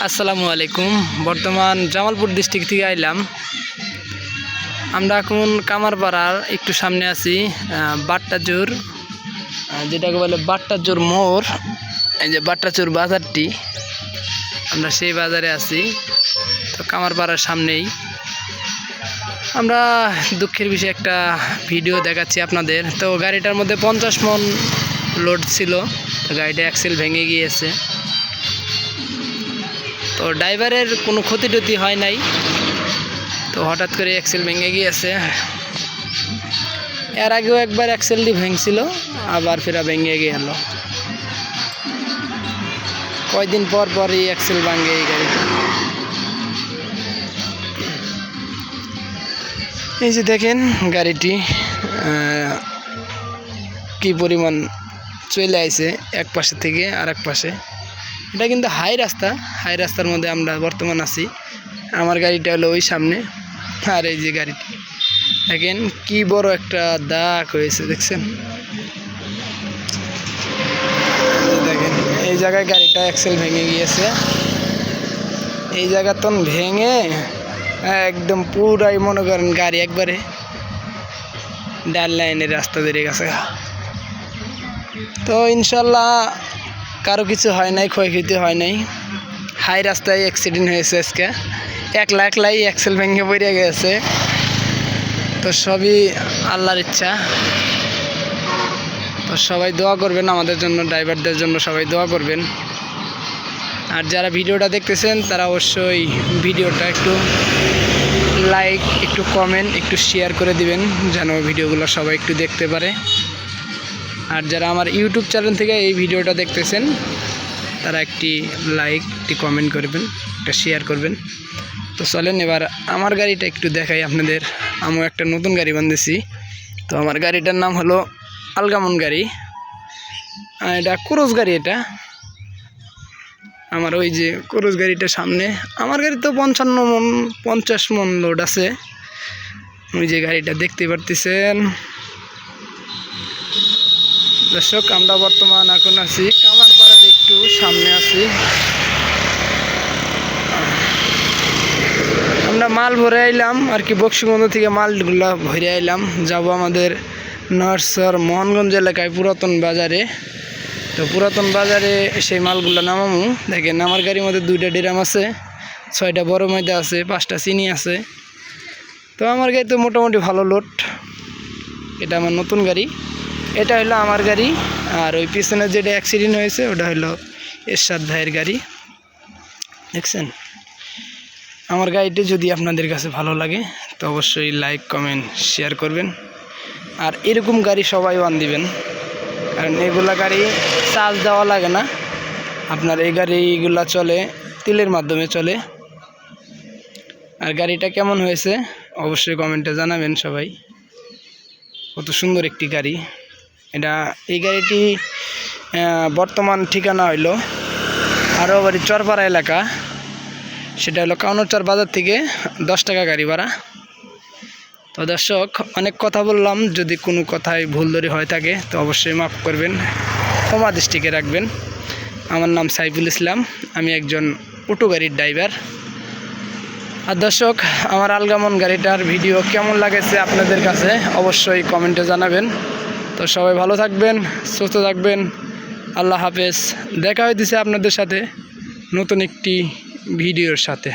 আসসালামু আলাইকুম। বর্তমান জামালপুর ডিস্ট্রিক্ট থেকে আইলাম। আমরা এখন কামারপাড়ার একটু সামনে আছি, বাট্টাচুর, যেটাকে বলে বাট্টাচুর মোড়। এই যে বাট্টাচুর বাজারটি, আমরা সেই বাজারে আছি। তো কামারপাড়ার সামনেই আমরা দুঃখের বিষয়ে একটা ভিডিও দেখাচ্ছি আপনাদের। তো গাড়িটার মধ্যে 50 মন লোড ছিল, তো গাড়িটা অ্যাক্সেল ভেঙে গিয়েছে। তো ড্রাইভারের কোনো ক্ষতি টতি হয় নাই, তো হঠাৎ করে অ্যাক্সেল ভেঙে গিয়েছে। এর আগেও একবার অ্যাক্সেলটি ভেঙছিল, আবার ফেরা ভেঙে গেল। কয়দিন পর পরই অ্যাক্সেল ভাঙে এই গাড়িটা। এই যে দেখেন গাড়িটি কি পরিমাণ চলে আইছে এক পাশে থেকে আর এক পাশে। এটা কিন্তু হাই রাস্তার মধ্যে আমরা বর্তমান আছি। আমার গাড়িটা হলো ওই সামনে, আর এই যে গাড়িটি দেখেন কি বড় একটা দাগ হয়েছে, দেখছেন? দেখেন এই জায়গায় গাড়িটা অ্যাক্সেল ভেঙে গিয়েছে। এই জায়গাটা ভেঙে একদম পুরাই মনে করেন গাড়ি একবারে ডাল লাইনের রাস্তা ধরে গেছে। তো ইনশাল্লাহ কারো কিছু হয় নাই, ক্ষয়ক্ষতি হয় নাই। হাই রাস্তায় অ্যাক্সিডেন্ট হয়েছে আজকে, একলাই অ্যাক্সেল ভেঙে পড়ে গেছে। তো সবই আল্লাহর ইচ্ছা। তো সবাই দোয়া করবেন আমাদের জন্য, ড্রাইভারদের জন্য সবাই দোয়া করবেন। আর যারা ভিডিওটা দেখতেছেন তারা অবশ্যই ভিডিওটা একটু লাইক, একটু কমেন্ট, একটু শেয়ার করে দিবেন, যেন ভিডিওগুলো সবাই একটু দেখতে পারে। আর যারা আমার ইউটিউব চ্যানেল থেকে এই ভিডিওটা দেখতেছেন তারা একটি লাইক, একটি কমেন্ট করবেন, একটা শেয়ার করবেন। তো চলেন এবার আমার গাড়িটা একটু দেখাই আপনাদের। আমিও একটা নতুন গাড়ি বানিয়েছি। তো আমার গাড়িটার নাম হলো আলগামন গাড়ি। এটা ক্রুজ গাড়ি। এটা আমার ওই যে ক্রুজ গাড়িটা সামনে। আমার গাড়ি তো 50 মন লোড আছে। ওই যে গাড়িটা দেখতে পারতেছেন দর্শক। আমরা বর্তমান এখন আছি কামারপাড়ার একটু সামনে আছি। আমরা মাল ভরে আইলাম আর কি, বক্সিবন্ধ থেকে মালগুলা ভরে আইলাম। যাব আমাদের নরসর মোহনগঞ্জ এলাকায় পুরাতন বাজারে। তো পুরাতন বাজারে সেই মালগুলো নামামু। দেখেন আমার গাড়ির মধ্যে 2টা ড্রাম আছে, 6টা বড় ময়দা আছে, 5টা চিনি আছে। তো আমার গাড়ি তো মোটামুটি ভালো লোড। এটা আমার নতুন গাড়ি। এটা হলো আমার গাড়ি। আর ওই পিছনে যেটা অ্যাক্সিডেন্ট হয়েছে ওটা হলো এরশাদ ভাইয়ের গাড়ি, দেখছেন? আমার গাড়িটি যদি আপনাদের কাছে ভালো লাগে তো অবশ্যই লাইক, কমেন্ট, শেয়ার করবেন। আর এরকম গাড়ি সবাই ওয়ান দিবেন, কারণ এগুলা গাড়ি চার্জ দেওয়া লাগে না। আপনার এই গাড়িগুলা চলে তেলের মাধ্যমে চলে। আর গাড়িটা কেমন হয়েছে অবশ্যই কমেন্টে জানাবেন সবাই। কত সুন্দর একটি গাড়ি এটা। এই গাড়িটি বর্তমান ঠিকানা হইলো আরও বাড়ি চরপাড়া এলাকা। সেটা হলো কাউনরচর বাজার থেকে 10 টাকা গাড়ি ভাড়া। তো দর্শক অনেক কথা বললাম, যদি কোনো কথায় ভুল ধরে হয়ে থাকে তো অবশ্যই মাফ করবেন, ক্ষমা দৃষ্টিকে রাখবেন। আমার নাম সাইফুল ইসলাম, আমি একজন অটো গাড়ির ড্রাইভার। আর দর্শক আমার আলগামন গাড়িটার ভিডিও কেমন লাগেছে আপনাদের কাছে অবশ্যই কমেন্টে জানাবেন। তো সবাই ভালো থাকবেন, সুস্থ থাকবেন। আল্লাহ হাফেজ। দেখা হইতেছে আপনাদের সাথে নতুন একটি ভিডিওর সাথে।